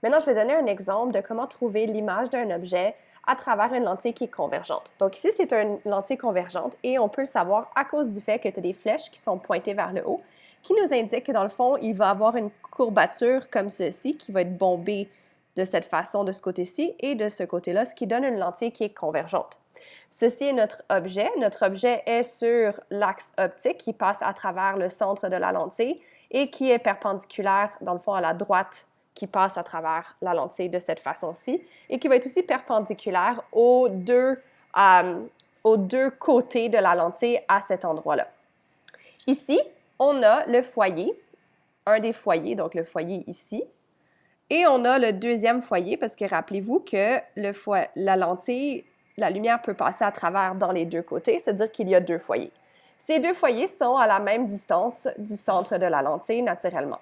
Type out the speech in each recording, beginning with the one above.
Maintenant, je vais donner un exemple de comment trouver l'image d'un objet à travers une lentille qui est convergente. Donc ici, c'est une lentille convergente et on peut le savoir à cause du fait que tu as des flèches qui sont pointées vers le haut, qui nous indiquent que dans le fond, il va avoir une courbature comme ceci qui va être bombée de cette façon de ce côté-ci et de ce côté-là, ce qui donne une lentille qui est convergente. Ceci est notre objet. Notre objet est sur l'axe optique qui passe à travers le centre de la lentille et qui est perpendiculaire, dans le fond, à la droite qui passe à travers la lentille de cette façon-ci et qui va être aussi perpendiculaire aux deux côtés de la lentille à cet endroit-là. Ici, on a le foyer, un des foyers, donc le foyer ici, et on a le deuxième foyer parce que rappelez-vous que la lentille, la lumière peut passer à travers dans les deux côtés, c'est-à-dire qu'il y a deux foyers. Ces deux foyers sont à la même distance du centre de la lentille naturellement.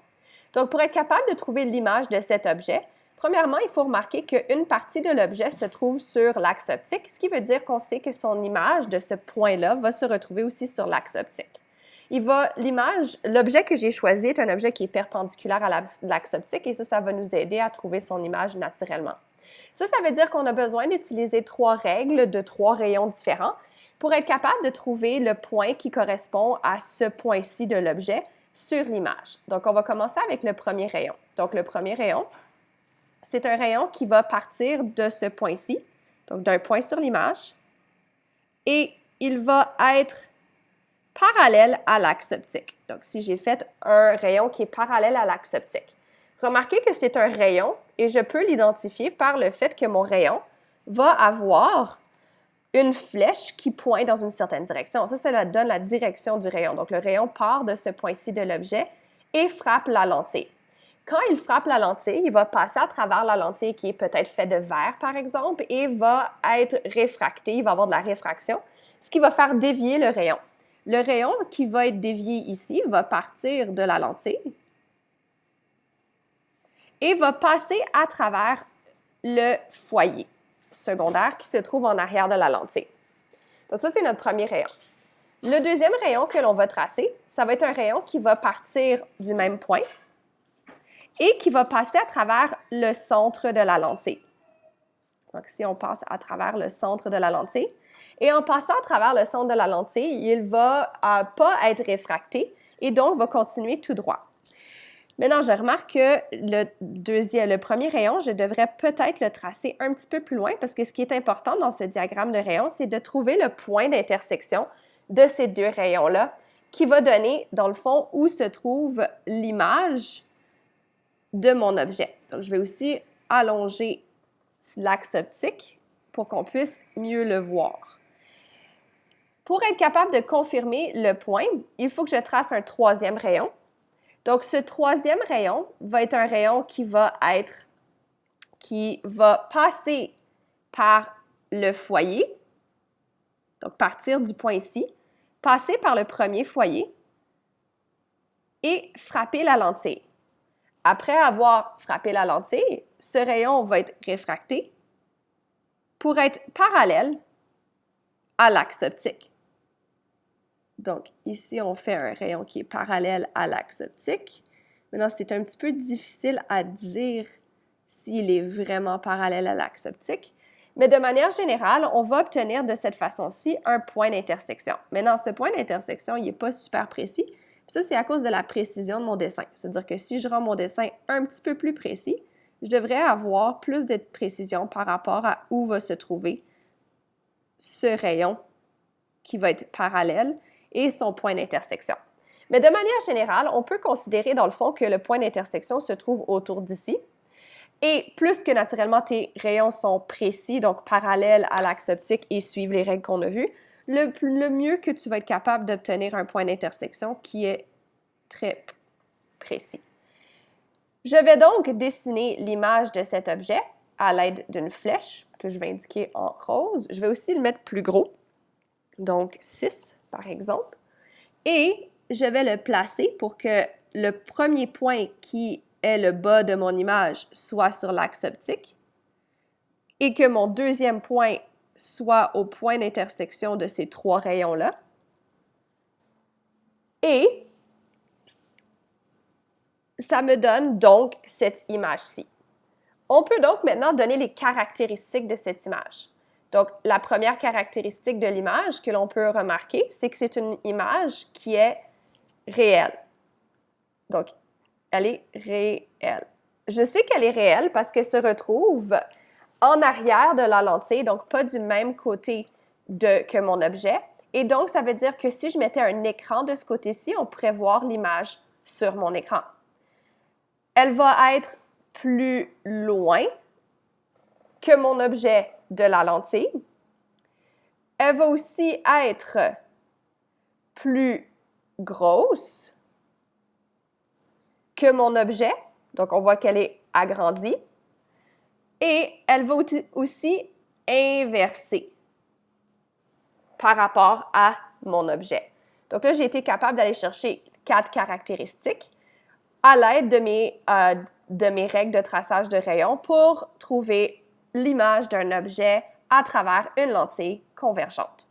Donc, pour être capable de trouver l'image de cet objet, premièrement, il faut remarquer qu'une partie de l'objet se trouve sur l'axe optique, ce qui veut dire qu'on sait que son image de ce point-là va se retrouver aussi sur l'axe optique. L'objet que j'ai choisi est un objet qui est perpendiculaire à l'axe optique et ça va nous aider à trouver son image naturellement. Ça veut dire qu'on a besoin d'utiliser 3 règles de 3 rayons différents pour être capable de trouver le point qui correspond à ce point-ci de l'objet sur l'image. Donc, on va commencer avec le premier rayon. Donc, le premier rayon, c'est un rayon qui va partir de ce point-ci, donc d'un point sur l'image, et il va être parallèle à l'axe optique. Donc, si j'ai fait un rayon qui est parallèle à l'axe optique, remarquez que c'est un rayon et je peux l'identifier par le fait que mon rayon va avoir une flèche qui pointe dans une certaine direction. Ça donne la direction du rayon. Donc, le rayon part de ce point-ci de l'objet et frappe la lentille. Quand il frappe la lentille, il va passer à travers la lentille qui est peut-être faite de verre, par exemple, et va être réfracté. Il va avoir de la réfraction, ce qui va faire dévier le rayon. Le rayon qui va être dévié ici va partir de la lentille et va passer à travers le foyer secondaire qui se trouve en arrière de la lentille. Donc ça, c'est notre premier rayon. Le deuxième rayon que l'on va tracer, ça va être un rayon qui va partir du même point et qui va passer à travers le centre de la lentille. Donc si on passe à travers le centre de la lentille, et en passant à travers le centre de la lentille, il ne va pas être réfracté et donc va continuer tout droit. Maintenant, je remarque que le premier rayon, je devrais peut-être le tracer un petit peu plus loin parce que ce qui est important dans ce diagramme de rayon, c'est de trouver le point d'intersection de ces deux rayons-là qui va donner, dans le fond, où se trouve l'image de mon objet. Donc, je vais aussi allonger l'axe optique pour qu'on puisse mieux le voir. Pour être capable de confirmer le point, il faut que je trace un troisième rayon. Donc, ce troisième rayon va être un rayon qui va passer par le foyer, donc partir du point ici, passer par le premier foyer et frapper la lentille. Après avoir frappé la lentille, ce rayon va être réfracté pour être parallèle à l'axe optique. Donc, ici, on fait un rayon qui est parallèle à l'axe optique. Maintenant, c'est un petit peu difficile à dire s'il est vraiment parallèle à l'axe optique. Mais de manière générale, on va obtenir de cette façon-ci un point d'intersection. Maintenant, ce point d'intersection, il n'est pas super précis. Ça, c'est à cause de la précision de mon dessin. C'est-à-dire que si je rends mon dessin un petit peu plus précis, je devrais avoir plus de précision par rapport à où va se trouver ce rayon qui va être parallèle et son point d'intersection. Mais de manière générale, on peut considérer dans le fond que le point d'intersection se trouve autour d'ici. Et plus que naturellement tes rayons sont précis, donc parallèles à l'axe optique et suivent les règles qu'on a vues, le mieux que tu vas être capable d'obtenir un point d'intersection qui est très précis. Je vais donc dessiner l'image de cet objet à l'aide d'une flèche que je vais indiquer en rose. Je vais aussi le mettre plus gros, donc 6 par exemple. Et je vais le placer pour que le premier point qui est le bas de mon image soit sur l'axe optique et que mon deuxième point soit au point d'intersection de ces 3 rayons-là. Et ça me donne donc cette image-ci. On peut donc maintenant donner les caractéristiques de cette image. Donc, la première caractéristique de l'image que l'on peut remarquer, c'est que c'est une image qui est réelle. Donc, elle est réelle. Je sais qu'elle est réelle parce qu'elle se retrouve en arrière de la lentille, donc pas du même côté que mon objet. Et donc, ça veut dire que si je mettais un écran de ce côté-ci, on pourrait voir l'image sur mon écran. Elle va être plus loin que mon objet de la lentille. Elle va aussi être plus grosse que mon objet. Donc, on voit qu'elle est agrandie. Et elle va aussi inverser par rapport à mon objet. Donc là, j'ai été capable d'aller chercher 4 caractéristiques à l'aide de mes règles de traçage de rayons pour trouver l'image d'un objet à travers une lentille convergente.